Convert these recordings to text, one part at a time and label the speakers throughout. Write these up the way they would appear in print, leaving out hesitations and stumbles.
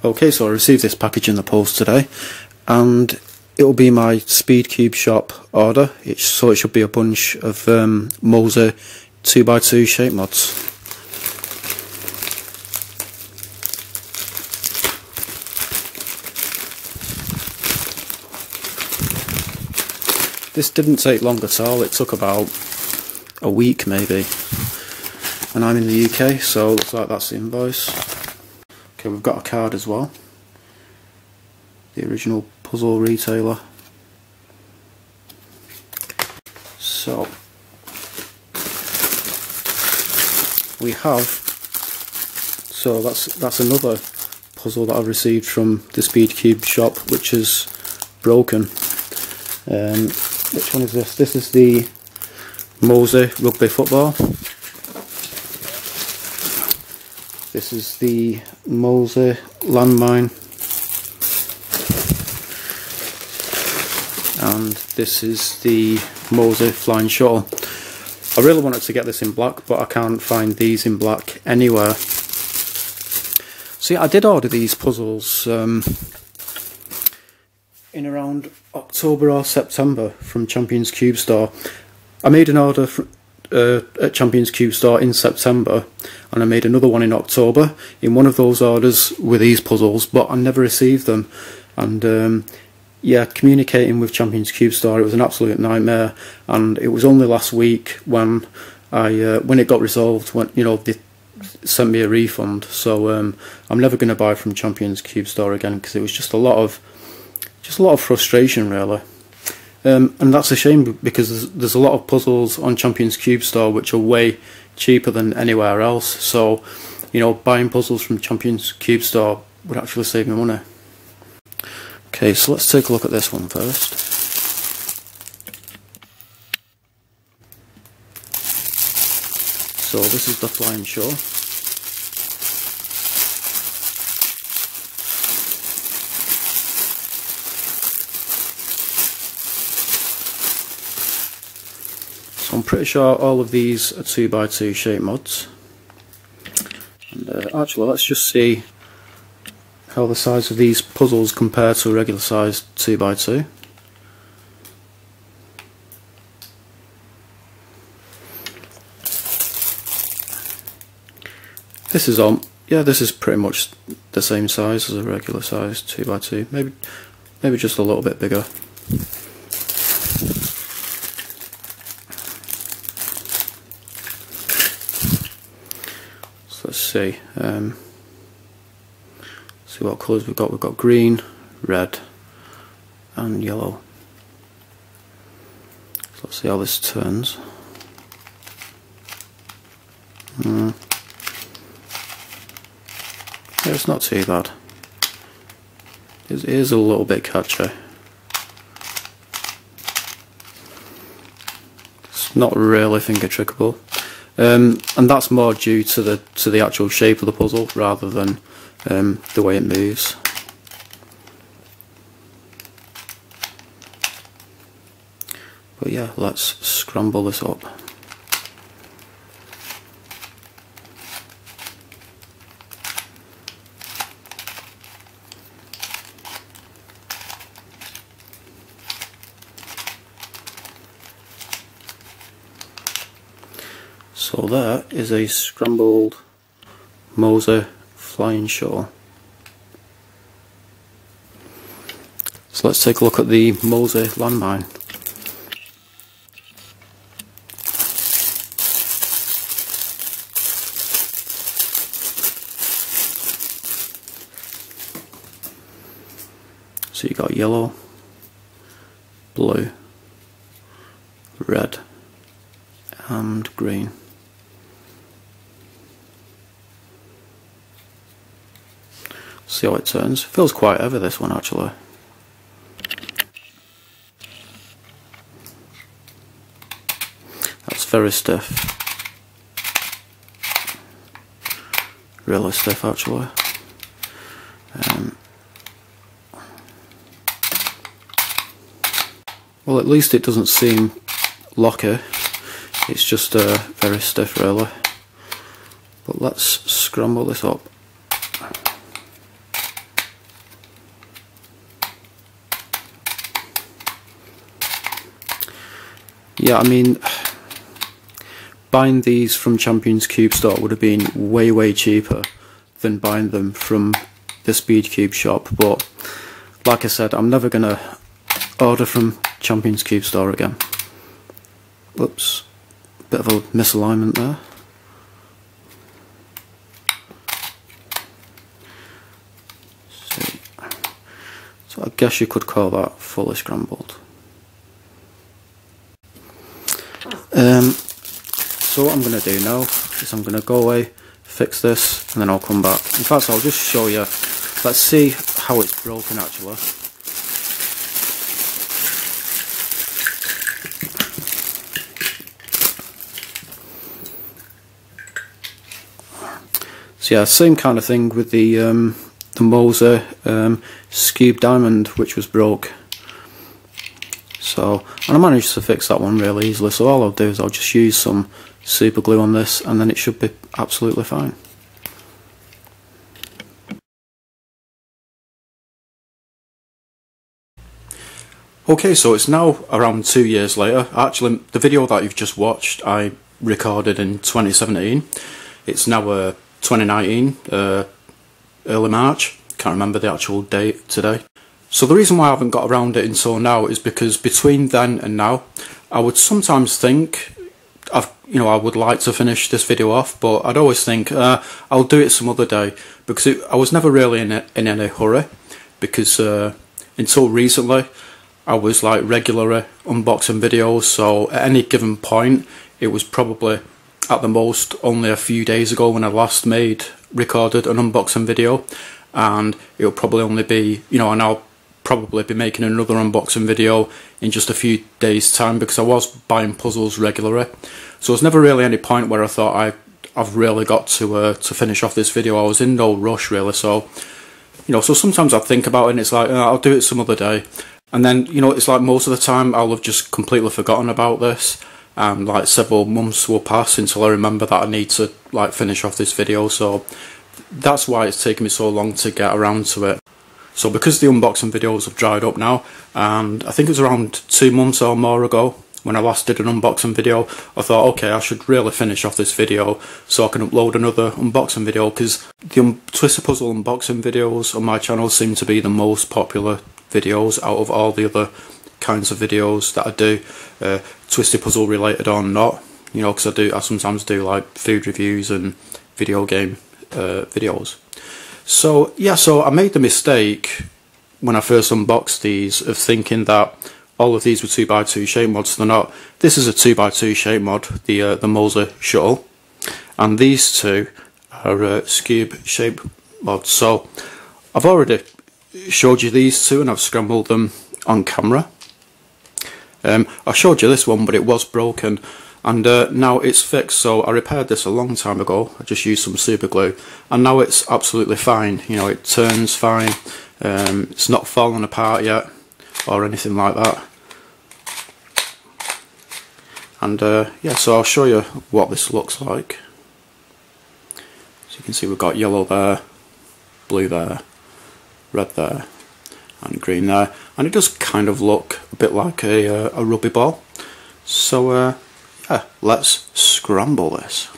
Speaker 1: Okay, so I received this package in the post today, and it will be my SpeedCubeShop order. So it should be a bunch of Mozhi 2x2 shape mods. This didn't take long at all. It took about a week maybe, and I'm in the UK, so it looks like that's the invoice. Okay, we've got a card as well. The original puzzle retailer. So we have. So that's another puzzle that I've received from the SpeedCubeShop, which is broken. Which one is this? This is the Mozhi Rugby Football. This is the Mozhi Landmine, and this is the Mozhi Flying Shuttle. I really wanted to get this in black, but I can't find these in black anywhere. So yeah, I did order these puzzles in around October or September from Champions Cube Store. I made an order at Champions Cube Store in September, and I made another one in October. In one of those orders were these puzzles, but I never received them. And yeah, communicating with Champions Cube Store, it was an absolute nightmare. And it was only last week when when it got resolved, when they sent me a refund. So I'm never going to buy from Champions Cube Store again, because it was just a lot of frustration really. And that's a shame, because there's a lot of puzzles on Champions Cube Store which are way cheaper than anywhere else. So, buying puzzles from Champions Cube Store would actually save me money. Okay, so let's take a look at this one first. So this is the Flying Shuttle. So I'm pretty sure all of these are 2x2 shape mods. And actually, let's just see how the size of these puzzles compare to a regular size 2x2. This is this is pretty much the same size as a regular size 2x2. Maybe just a little bit bigger. Let's see. See what colours we've got. We've got green, red, and yellow. So let's see how this turns. Yeah, it's not too bad. It is a little bit catchy. It's not really finger trickable. And that's more due to the actual shape of the puzzle rather than the way it moves. But yeah, let's scramble this up. So there is a scrambled Mozhi Flying Shuttle. So let's take a look at the Mozhi Landmine. So you got yellow, blue, red, and green. See how it turns. Feels quite heavy, this one actually. That's very stiff. Really stiff actually. Well, at least it doesn't seem locky. It's just very stiff really. But let's scramble this up. yeah, I mean, buying these from Champions Cube Store would have been way cheaper than buying them from the SpeedCubeShop, but like I said, I'm never gonna order from Champions Cube Store again. Whoops, bit of a misalignment there. So I guess you could call that fully scrambled. So what I'm going to do now is I'm going to go away, fix this, and then I'll come back. In fact, I'll just show you. Let's see how it's broken actually. So yeah, same kind of thing with the Mozhi Skewb diamond, which was broke. So, and I managed to fix that one really easily, so all I'll do is I'll just use some super glue on this and then it should be absolutely fine. Okay, so it's now around 2 years later. Actually, the video that you've just watched I recorded in 2017. It's now 2019, early March. Can't remember the actual date today. So the reason why I haven't got around it until now is because between then and now, I would sometimes think, I would like to finish this video off, but I'd always think I'll do it some other day, because I was never really in any hurry, because until recently I was like regularly unboxing videos, so at any given point it was probably at the most only a few days ago when I last recorded an unboxing video, and it'll probably only be, and I'll probably be making another unboxing video in just a few days time, because I was buying puzzles regularly. So there's never really any point where I thought I've really got to finish off this video. I was in no rush really, so so sometimes I think about it and it's like I'll do it some other day, and then it's like most of the time I'll have just completely forgotten about this, and like several months will pass until I remember that I need to like finish off this video. So that's why it's taken me so long to get around to it. So because the unboxing videos have dried up now, and I think it was around 2 months or more ago when I last did an unboxing video, I thought, okay, I should really finish off this video so I can upload another unboxing video, because the Twisty Puzzle unboxing videos on my channel seem to be the most popular videos out of all the other kinds of videos that I do, Twisty Puzzle related or not, because I sometimes do like food reviews and video game videos. So yeah, so I made the mistake when I first unboxed these of thinking that all of these were 2x2 shape mods. They're not. This is a 2x2 shape mod, the Mozhi Shuttle, and these two are Skewb shape mods. So I've already showed you these two and I've scrambled them on camera. I showed you this one, but it was broken, and now it's fixed. So I repaired this a long time ago. I just used some super glue, and now it's absolutely fine. It turns fine. It's not fallen apart yet or anything like that. And yeah, so I'll show you what this looks like. So you can see we've got yellow there, blue there, red there, and green there, and it does kind of look a bit like a rugby ball. So yeah, let's scramble this.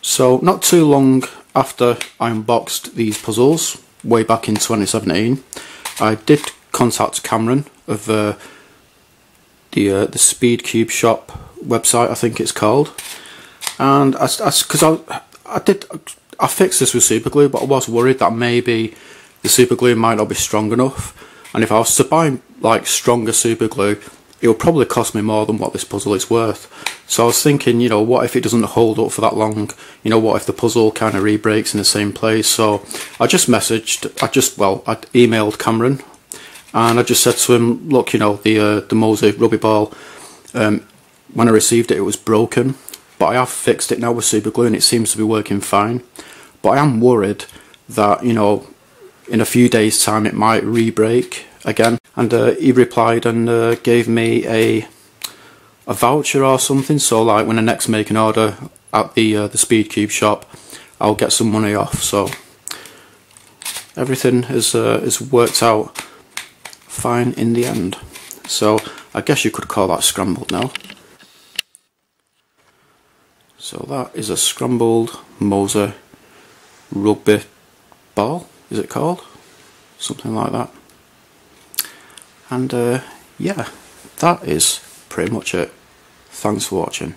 Speaker 1: So not too long after I unboxed these puzzles, way back in 2017, I did contact Cameron of the SpeedCubeShop website, I think it's called, and I fixed this with super glue, but I was worried that maybe the super glue might not be strong enough, and if I was to buy like stronger super glue, it would probably cost me more than what this puzzle is worth. So I was thinking, what if it doesn't hold up for that long? What if the puzzle kind of re-breaks in the same place? So I emailed Cameron, and I just said to him, look, the Mozhi rugby ball, when I received it, it was broken, but I have fixed it now with super glue and it seems to be working fine. But I am worried that, in a few days' time it might re-break again. And he replied and gave me a voucher or something, so like when I next make an order at the SpeedCubeShop, I'll get some money off. So everything has worked out fine in the end. So I guess you could call that scrambled now. So that is a scrambled Mozhi Rugby ball, is it called? Something like that. And yeah, that is pretty much it. Thanks for watching.